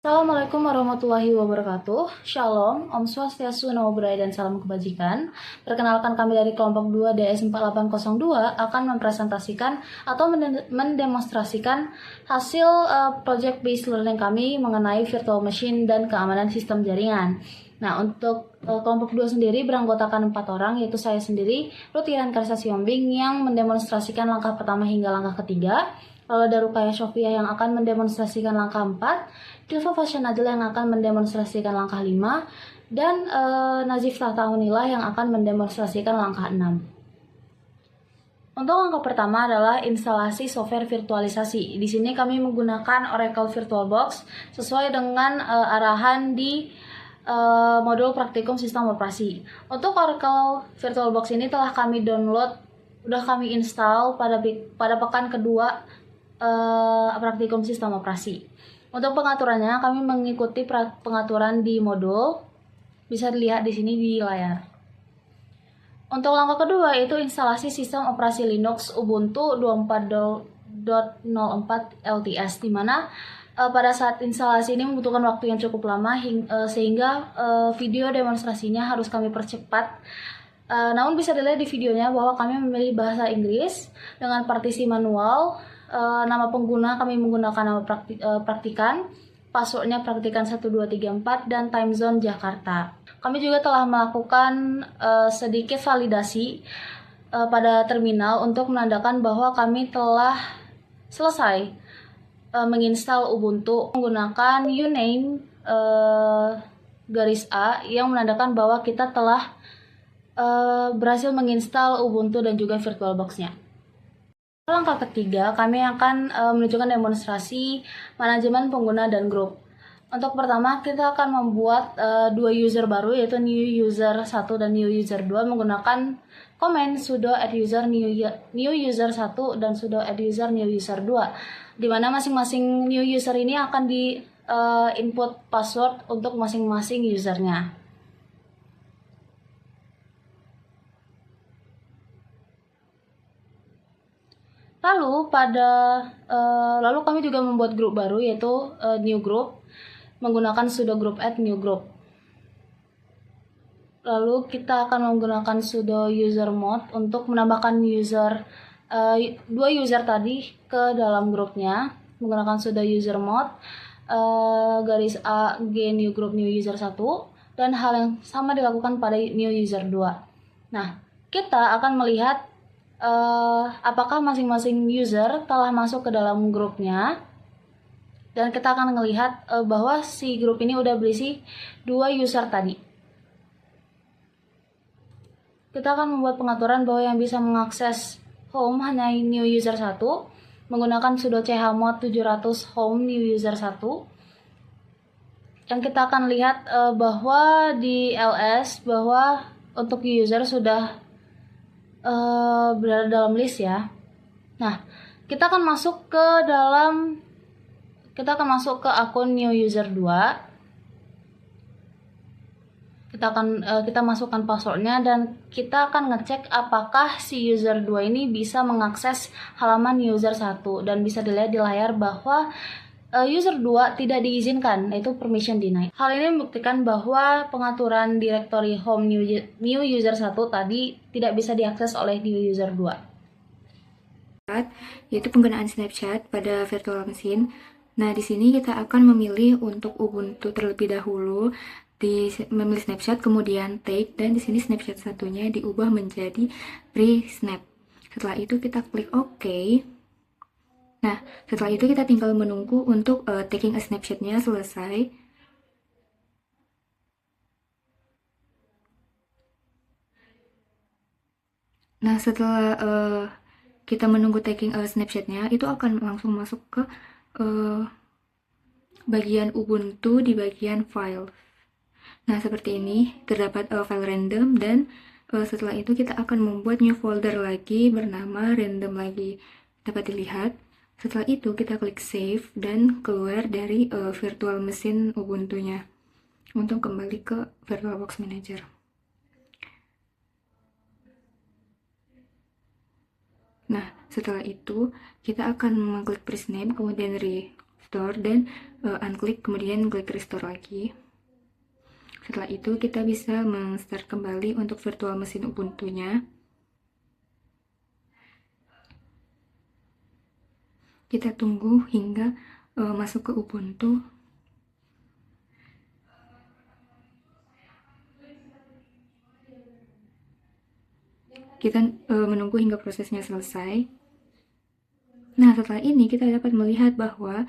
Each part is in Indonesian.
Assalamualaikum warahmatullahi wabarakatuh. Shalom, Om Swastiastu, Namo Buddhaya, dan salam kebajikan. Perkenalkan, kami dari kelompok 2 DS4802 akan mempresentasikan atau mendemonstrasikan hasil project based learning kami mengenai virtual machine dan keamanan sistem jaringan. Nah, untuk kelompok 2 sendiri beranggotakan 4 orang, yaitu saya sendiri, Rutiran Karsa Siombing, yang mendemonstrasikan langkah pertama hingga langkah ketiga. Lalu ada Rukaya Sofia yang akan mendemonstrasikan langkah 4, Dilfa Fasya Najla yang akan mendemonstrasikan langkah 5, dan Nazif Tahtaunillah yang akan mendemonstrasikan langkah 6. Untuk langkah pertama adalah instalasi software virtualisasi. Di sini kami menggunakan Oracle VirtualBox sesuai dengan arahan di modul praktikum sistem operasi. Untuk Oracle VirtualBox ini telah kami download, udah kami install pada pekan kedua praktikum sistem operasi. Untuk pengaturannya, kami mengikuti pengaturan di modul, bisa dilihat di sini di layar. Untuk langkah kedua itu instalasi sistem operasi Linux Ubuntu 24.04 LTS, di mana pada saat instalasi ini membutuhkan waktu yang cukup lama sehingga video demonstrasinya harus kami percepat. Namun bisa dilihat di videonya bahwa kami memilih bahasa Inggris dengan partisi manual. Nama pengguna kami menggunakan nama praktikan, passwordnya praktikan 1234, dan time zone Jakarta. Kami juga telah melakukan sedikit validasi pada terminal untuk menandakan bahwa kami telah selesai menginstal Ubuntu menggunakan uname garis A yang menandakan bahwa kita telah berhasil menginstal Ubuntu dan juga VirtualBox-nya. Langkah ketiga, kami akan menunjukkan demonstrasi manajemen pengguna dan grup. Untuk pertama, kita akan membuat dua user baru, yaitu new user 1 dan new user 2 menggunakan command sudo add user new user 1 dan sudo add user new user 2, di mana masing-masing new user ini akan di input password untuk masing-masing usernya. Lalu kami juga membuat grup baru, yaitu new group menggunakan sudo group add new group. Lalu kita akan menggunakan sudo user mode untuk menambahkan dua user tadi ke dalam grupnya menggunakan sudo user mode garis A G new group new user 1, dan hal yang sama dilakukan pada new user 2. Nah, kita akan melihat apakah masing-masing user telah masuk ke dalam grupnya, dan kita akan melihat bahwa si grup ini udah berisi dua user tadi. Kita akan membuat pengaturan bahwa yang bisa mengakses home hanya new user 1 menggunakan sudo chmod 700 home new user 1. Yang kita akan lihat bahwa di ls bahwa untuk user sudah berada dalam list ya. Nah, kita akan masuk ke akun new user 2. Kita masukkan passwordnya, dan kita akan ngecek apakah si user 2 ini bisa mengakses halaman user 1, dan bisa dilihat di layar bahwa user 2 tidak diizinkan, yaitu permission denied. Hal ini membuktikan bahwa pengaturan directory home new user 1 tadi tidak bisa diakses oleh new user 2. Yaitu penggunaan snapshot pada virtual machine. Nah, di sini kita akan memilih untuk Ubuntu terlebih dahulu, memilih snapshot, kemudian take, dan di sini snapshot satunya diubah menjadi pre-snap. Setelah itu kita klik OK. Nah, setelah itu kita tinggal menunggu untuk taking a snapshot-nya selesai. Nah, setelah kita menunggu taking a snapshot-nya, itu akan langsung masuk ke bagian Ubuntu di bagian file. Nah, seperti ini, terdapat file random, dan setelah itu kita akan membuat new folder lagi bernama random lagi. Dapat dilihat. Setelah itu kita klik save dan keluar dari virtual machine Ubuntu-nya untuk kembali ke VirtualBox Manager. Nah, setelah itu kita akan mengklik pre-snap, kemudian restore dan unclick, kemudian klik restore lagi. Setelah itu kita bisa men-start kembali untuk virtual mesin Ubuntu-nya. Kita tunggu hingga masuk ke Ubuntu. Kita menunggu hingga prosesnya selesai. Nah, setelah ini kita dapat melihat bahwa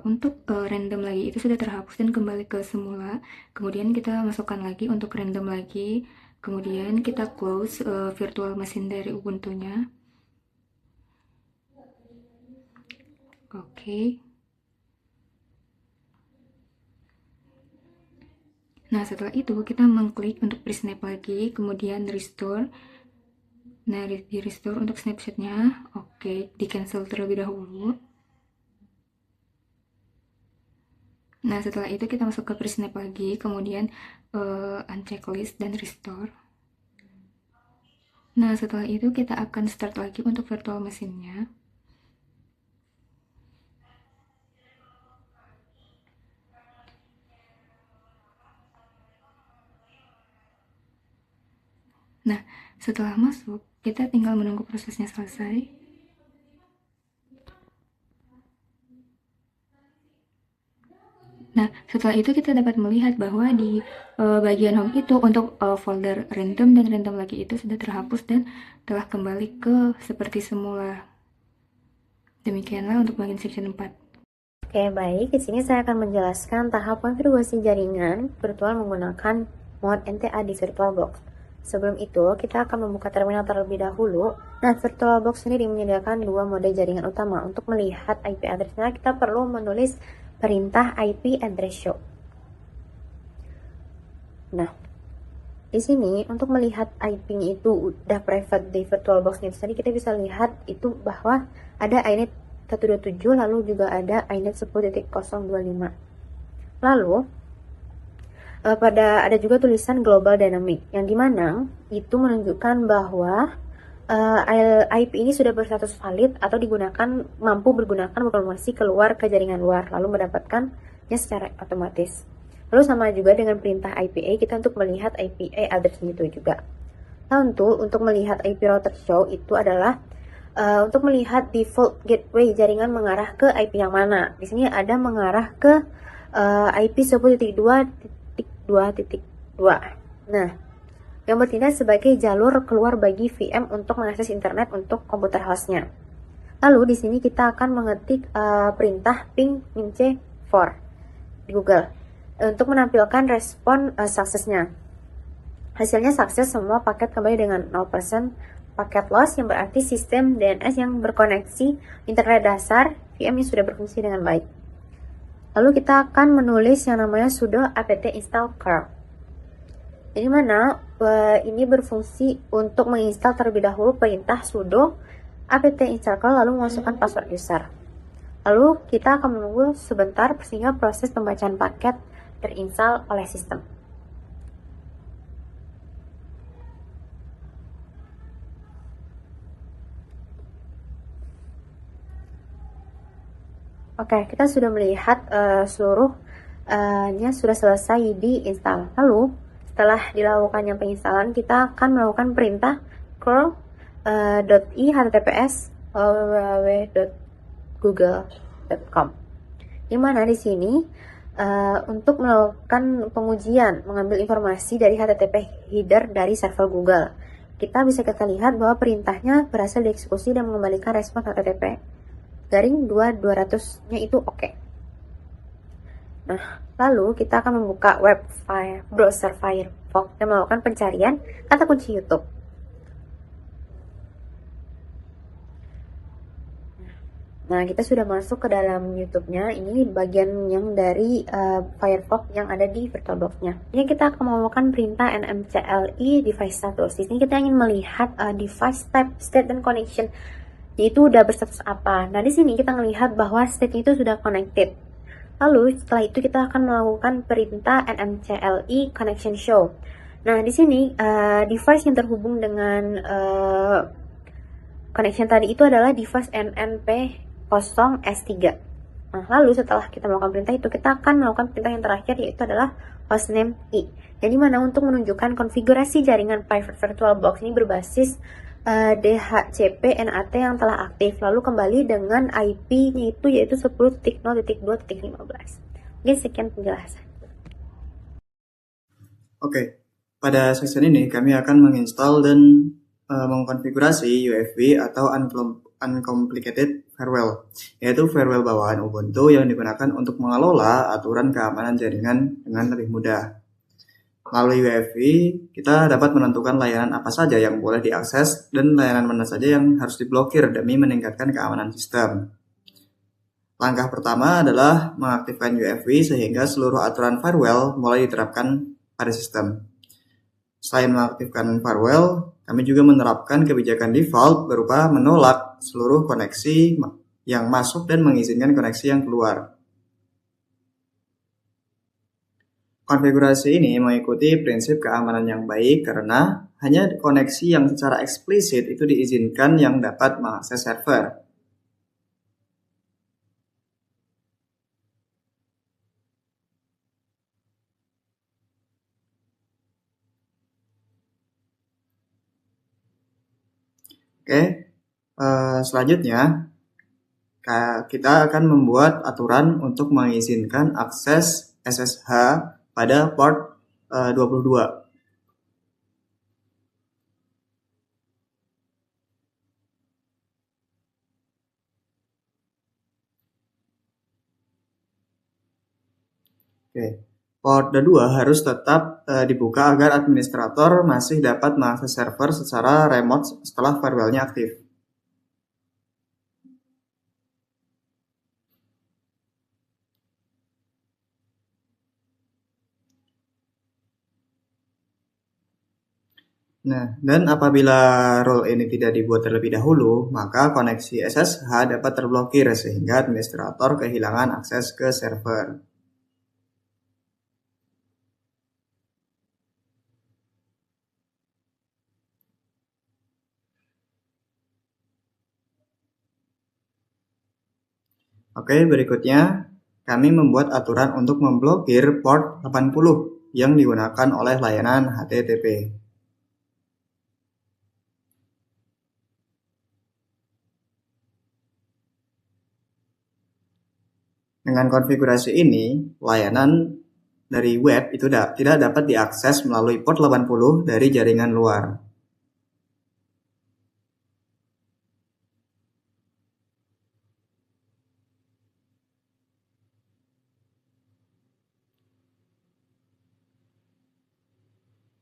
untuk random lagi itu sudah terhapus dan kembali ke semula. Kemudian kita masukkan lagi untuk random lagi. Kemudian kita close virtual machine dari Ubuntu-nya. Oke. Nah, setelah itu kita mengklik untuk pre-snap lagi, kemudian restore. Nah, di restore untuk snapshotnya, oke, di cancel terlebih dahulu. Nah, setelah itu kita masuk ke pre-snap lagi, kemudian uncheck list dan restore. Nah, setelah itu kita akan start lagi untuk virtual mesinnya. Nah, setelah masuk, kita tinggal menunggu prosesnya selesai. Nah, setelah itu kita dapat melihat bahwa di bagian home itu untuk folder random dan random lagi itu sudah terhapus dan telah kembali ke seperti semula. Demikianlah untuk bagian section 4. Oke, baik. Di sini saya akan menjelaskan tahap konfigurasi jaringan virtual menggunakan mode NTA di VirtualBox. Sebelum itu, kita akan membuka terminal terlebih dahulu. Nah, VirtualBox ini menyediakan dua mode jaringan utama. Untuk melihat IP address-nya, kita perlu menulis perintah IP address show. Nah, di sini untuk melihat IP-nya itu udah private di VirtualBox ini. Tadi kita bisa lihat itu bahwa ada iNet 127, lalu juga ada iNet 10.025. Lalu ada juga tulisan Global Dynamic, yang dimana itu menunjukkan bahwa IP ini sudah berstatus valid atau mampu bergunakan informasi keluar ke jaringan luar, lalu mendapatkannya secara otomatis. Lalu sama juga dengan perintah IPA, kita untuk melihat IPA address itu juga. Nah, untuk melihat IP router show itu adalah untuk melihat default gateway jaringan mengarah ke IP yang mana. Di sini ada mengarah ke IP 10.2.2.2. Nah, yang bertindak sebagai jalur keluar bagi VM untuk mengakses internet untuk komputer hostnya. Lalu di sini kita akan mengetik perintah ping -c4 di Google untuk menampilkan respon suksesnya. Hasilnya sukses, semua paket kembali dengan 0% paket loss, yang berarti sistem DNS yang berkoneksi internet dasar VM yang sudah berfungsi dengan baik. Lalu kita akan menulis yang namanya sudo apt install curl. Ini mana ini berfungsi untuk menginstal terlebih dahulu perintah sudo apt install curl lalu memasukkan password user. Lalu kita akan menunggu sebentar sehingga proses pembacaan paket terinstall oleh sistem. Oke, kita sudah melihat seluruhnya sudah selesai diinstal. Lalu setelah dilakukannya penginstalan, kita akan melakukan perintah curl.i https www.google.com. Di mana di sini untuk melakukan pengujian, mengambil informasi dari HTTP header dari server Google. Kita bisa lihat bahwa perintahnya berhasil dieksekusi dan mengembalikan respon HTTP garing 2200-nya itu oke. Nah, lalu kita akan membuka browser Firefox dan melakukan pencarian kata kunci YouTube. Nah, kita sudah masuk ke dalam YouTube-nya. Ini bagian yang dari Firefox yang ada di VirtualBox-nya. Ini kita akan melakukan perintah nmcli device status. Di sini kita ingin melihat device type, state, dan connection. Itu udah berstatus apa. Nah, di sini kita melihat bahwa state itu sudah connected. Lalu setelah itu kita akan melakukan perintah nmcli connection show. Nah, di sini device yang terhubung dengan connection tadi itu adalah device nnp0s3. Nah, lalu setelah kita melakukan perintah itu, kita akan melakukan perintah yang terakhir, yaitu adalah hostname i. Jadi mana untuk menunjukkan konfigurasi jaringan private virtual box ini berbasis DHCP NAT yang telah aktif, lalu kembali dengan IP-nya itu yaitu 10.0.2.15. Mungkin sekian penjelasan. Oke, pada sesi ini kami akan menginstal dan mengkonfigurasi UEFI atau Uncomplicated Firewall, yaitu firewall bawaan Ubuntu yang digunakan untuk mengelola aturan keamanan jaringan dengan lebih mudah. Melalui UEFI, kita dapat menentukan layanan apa saja yang boleh diakses dan layanan mana saja yang harus diblokir demi meningkatkan keamanan sistem. Langkah pertama adalah mengaktifkan UEFI sehingga seluruh aturan firewall mulai diterapkan pada sistem. Selain mengaktifkan firewall, kami juga menerapkan kebijakan default berupa menolak seluruh koneksi yang masuk dan mengizinkan koneksi yang keluar. Konfigurasi ini mengikuti prinsip keamanan yang baik karena hanya koneksi yang secara eksplisit itu diizinkan yang dapat mengakses server. Oke, selanjutnya kita akan membuat aturan untuk mengizinkan akses SSH pada port 22. Oke, port 2 harus tetap dibuka agar administrator masih dapat mengakses server secara remote setelah firewall-nya aktif. Nah, dan apabila role ini tidak dibuat terlebih dahulu, maka koneksi SSH dapat terblokir sehingga administrator kehilangan akses ke server. Oke, berikutnya kami membuat aturan untuk memblokir port 80 yang digunakan oleh layanan HTTP. Dengan konfigurasi ini, layanan dari web itu tidak dapat diakses melalui port 80 dari jaringan luar.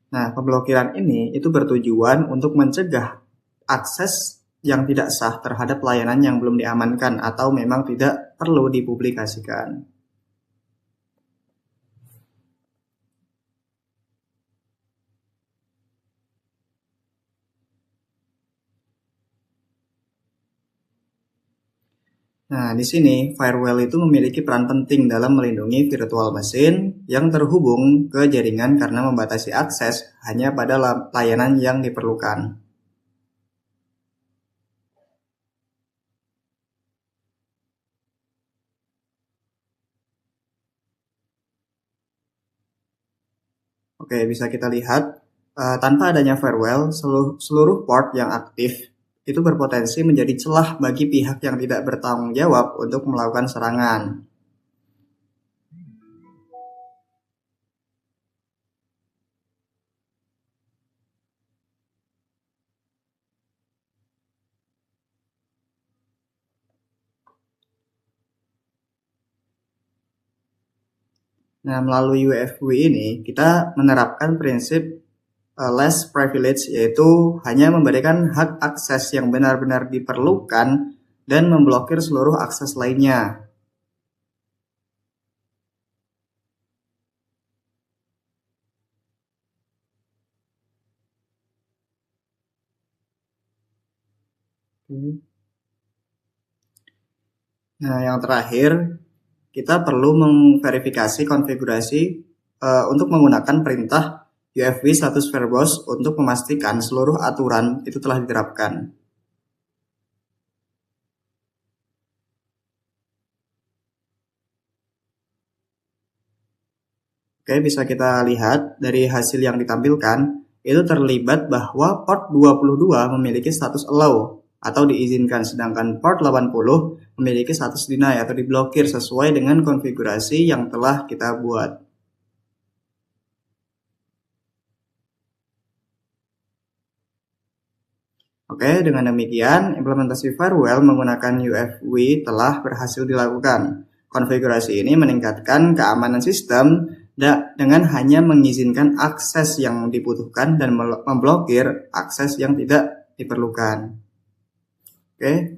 Nah, pemblokiran ini itu bertujuan untuk mencegah akses yang tidak sah terhadap layanan yang belum diamankan atau memang tidak perlu dipublikasikan. Nah, di sini firewall itu memiliki peran penting dalam melindungi virtual machine yang terhubung ke jaringan karena membatasi akses hanya pada layanan yang diperlukan. Oke, bisa kita lihat tanpa adanya firewall, seluruh port yang aktif itu berpotensi menjadi celah bagi pihak yang tidak bertanggung jawab untuk melakukan serangan. Nah, melalui UEFI ini, kita menerapkan prinsip less privilege, yaitu hanya memberikan hak akses yang benar-benar diperlukan dan memblokir seluruh akses lainnya. Nah, yang terakhir, kita perlu memverifikasi konfigurasi untuk menggunakan perintah UEFI status verbose untuk memastikan seluruh aturan itu telah diterapkan. Oke, bisa kita lihat dari hasil yang ditampilkan, itu terlibat bahwa port 22 memiliki status allow atau diizinkan, sedangkan port 80 memiliki status deny atau diblokir sesuai dengan konfigurasi yang telah kita buat. Oke, dengan demikian implementasi firewall menggunakan UFW telah berhasil dilakukan. Konfigurasi ini meningkatkan keamanan sistem dengan hanya mengizinkan akses yang dibutuhkan dan memblokir akses yang tidak diperlukan. Oke,